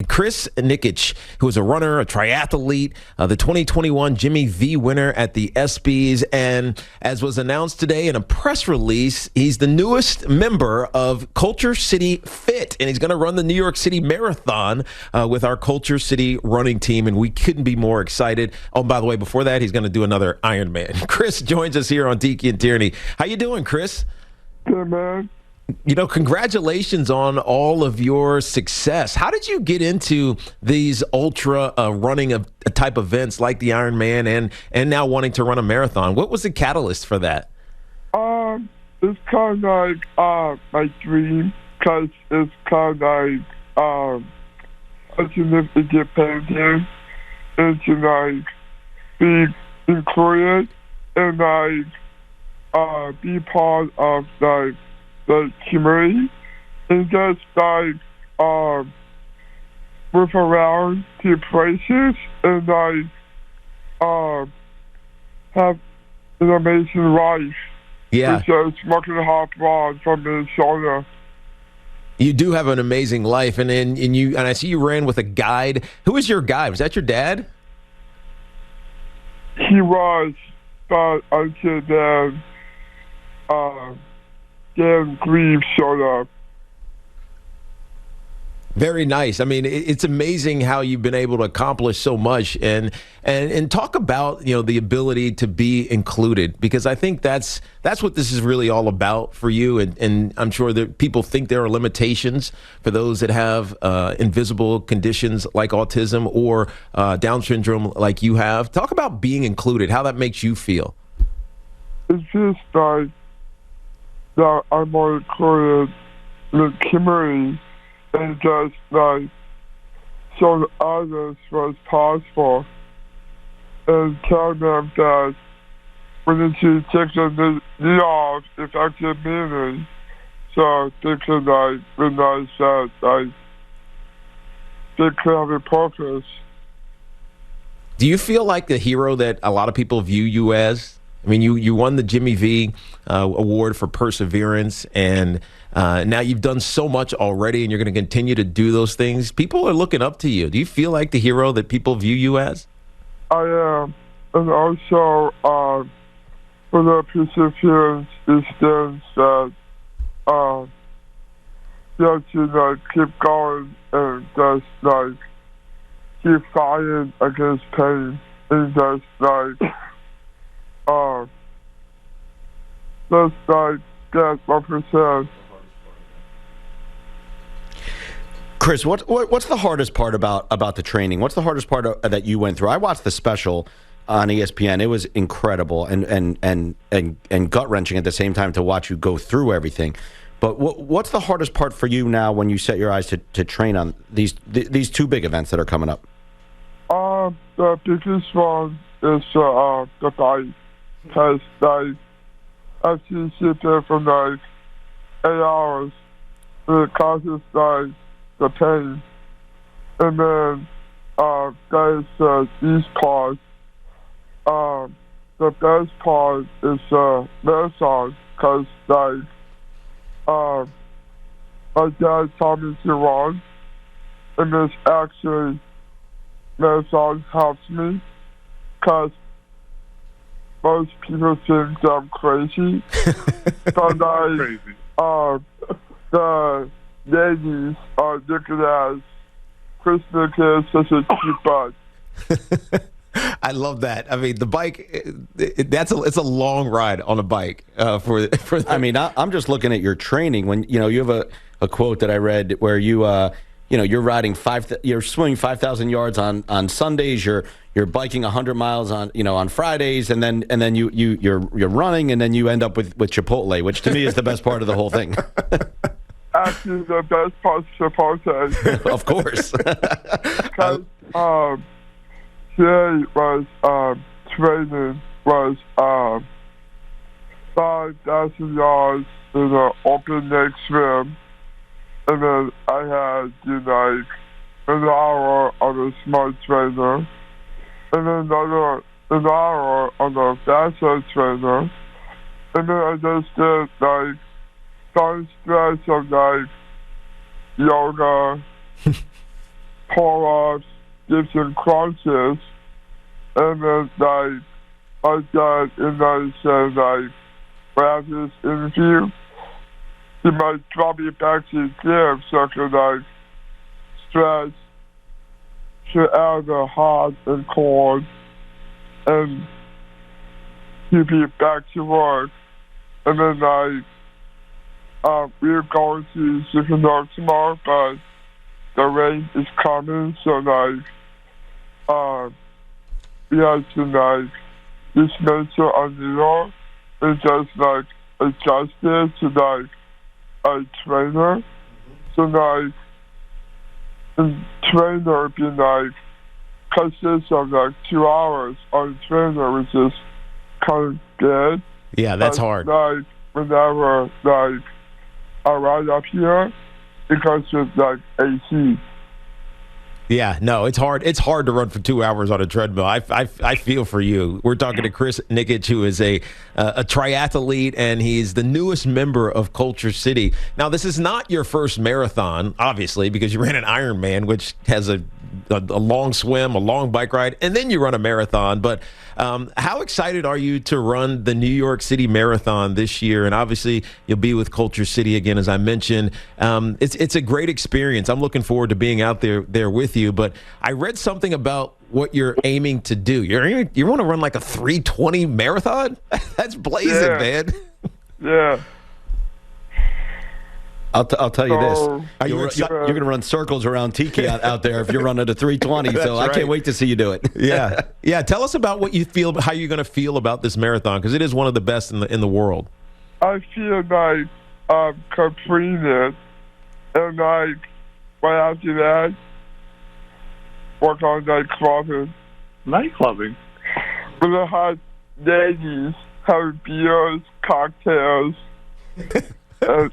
Chris Nikic, who is a runner, a triathlete, the 2021 Jimmy V winner at the ESPYS, and as was announced today in a press release, he's the newest member of Culture City Fit, and he's going to run the New York City Marathon with our Culture City running team, and we couldn't be more excited. Oh, by the way, before that, he's going to do another Ironman. Chris joins us here on Tiki and Tierney. How you doing, Chris? Good, man. Congratulations on all of your success. How did you get into these ultra running of type events like the Ironman and now wanting to run a marathon? What was the catalyst for that? It's kind of like my dream, because it's kind of like a significant painting and to like be included and like be part of like the community and just like move around to places and like have an amazing life. Yeah. It's just smoking a hot rod from Minnesota. You do have an amazing life, and I see you ran with a guide. Who was your guide? Was that your dad? He was, but until then, Dan Grieve showed up. Very nice. I mean, it's amazing how you've been able to accomplish so much, and talk about the ability to be included, because I think that's what this is really all about for you. And I'm sure that people think there are limitations for those that have invisible conditions like autism or Down syndrome like you have. Talk about being included, how that makes you feel. It's just like that I'm more included in the community and just like show others what's possible and tell them that we need to take the knee off effective meaning so they can like realize that like they can have a purpose. Do you feel like the hero that a lot of people view you as? I mean, you won the Jimmy V award for perseverance, and now you've done so much already, and you're going to continue to do those things. People are looking up to you. Do you feel like the hero that people view you as? I am. And also, for the perseverance is that you have to like keep going and just like keep fighting against pain and just like just like get 1%. Chris, what's the hardest part about the training? What's the hardest part that you went through? I watched the special on ESPN. It was incredible and gut wrenching at the same time to watch you go through everything. But what's the hardest part for you now when you set your eyes to train on these two big events that are coming up? The biggest one is the bike, because like I have to sit there for like 8 hours, and it causes like the pain. And then that is the east part. The best part is the marathon, because like my dad taught me to run, and this actually marathon helps me, because most people think I'm crazy. But like, the ladies are looking at Chris Nikic is such a cute butt. I love that. I mean, the bike, it's a long ride on a bike for that. I mean, I'm just looking at your training when you have a quote that I read where you're riding you're swimming 5,000 yards on Sundays, you're biking 100 miles on Fridays, and then you're running, and then you end up with Chipotle, which to me is the best part of the whole thing. Actually, the best part is Chipotle. Of course. Because today was training was 5,000 yards in an open leg swim, and then I had like an hour on a smart trainer, and then an hour on a faster trainer, and then I just did like some stretch of like yoga pull-ups, dips and crunches, and then like I got and I said like after this interview, he might drop me back to the gym so I could like stretch, get out of the hot and cold, and he'd be back to work. And then we're going to Chicago tomorrow, but the rain is coming, so we have to dismantle our needle and just adjust it to a trainer. So the trainer would be consists of 2 hours on the trainer, which is kind of good. Yeah, that's hard. Whenever I ride up here, it comes with AC. Yeah, no, it's hard. It's hard to run for 2 hours on a treadmill. I feel for you. We're talking to Chris Nikic, who is a triathlete, and he's the newest member of Culture City. Now, this is not your first marathon, obviously, because you ran an Ironman, which has a long swim, a long bike ride, and then you run a marathon. But how excited are you to run the New York City Marathon this year? And obviously, you'll be with Culture City again, as I mentioned. It's a great experience. I'm looking forward to being out there with you. But I read something about what you're aiming to do. You want to run like a 3:20 marathon? That's blazing, man. Yeah. I'll tell you this. You're You're going to run circles around Tiki out there if you're running a 3:20. So right. I can't wait to see you do it. Yeah. Yeah. Tell us about what you feel, how you're going to feel about this marathon, because it is one of the best in the world. I feel completing it, and right after that, work on clubbing. Night clubbing? With the hot ladies, have beers, cocktails, and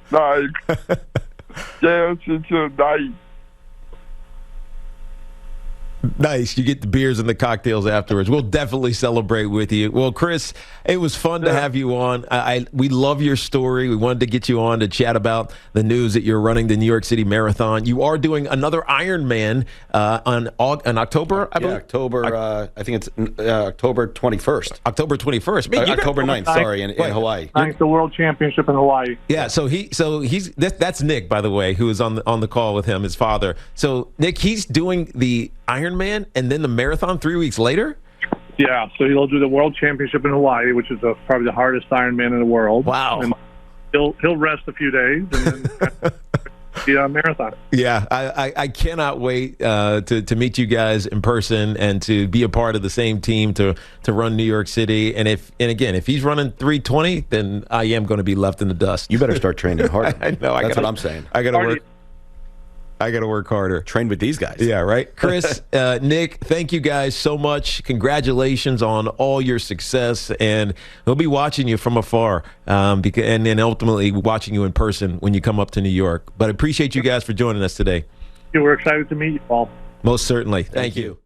dance into the night. Nice. You get the beers and the cocktails afterwards. We'll definitely celebrate with you. Well, Chris, it was fun to have you on. We love your story. We wanted to get you on to chat about the news that you're running the New York City Marathon. You are doing another Ironman on October, I believe? Yeah, October, I think it's October 21st. October 21st. Man, October 9th, sorry, in Hawaii. Thanks the World Championship in Hawaii. Yeah, so that's Nick, by the way, who is on the call with him, his father. So Nick, he's doing the Ironman and then the marathon 3 weeks later? Yeah, so he'll do the World Championship in Hawaii, which is probably the hardest Ironman in the world. Wow. And he'll rest a few days and then the marathon. Yeah, I cannot wait to meet you guys in person and to be a part of the same team to run New York City. And again, if he's running 3:20, then I am going to be left in the dust. You better start training hard. I know. That's what I'm saying. I got to work harder. Train with these guys. Yeah, right. Chris, Nick, thank you guys so much. Congratulations on all your success, and we'll be watching you from afar, and then ultimately watching you in person when you come up to New York. But I appreciate you guys for joining us today. We're excited to meet you all. Most certainly. Thank you.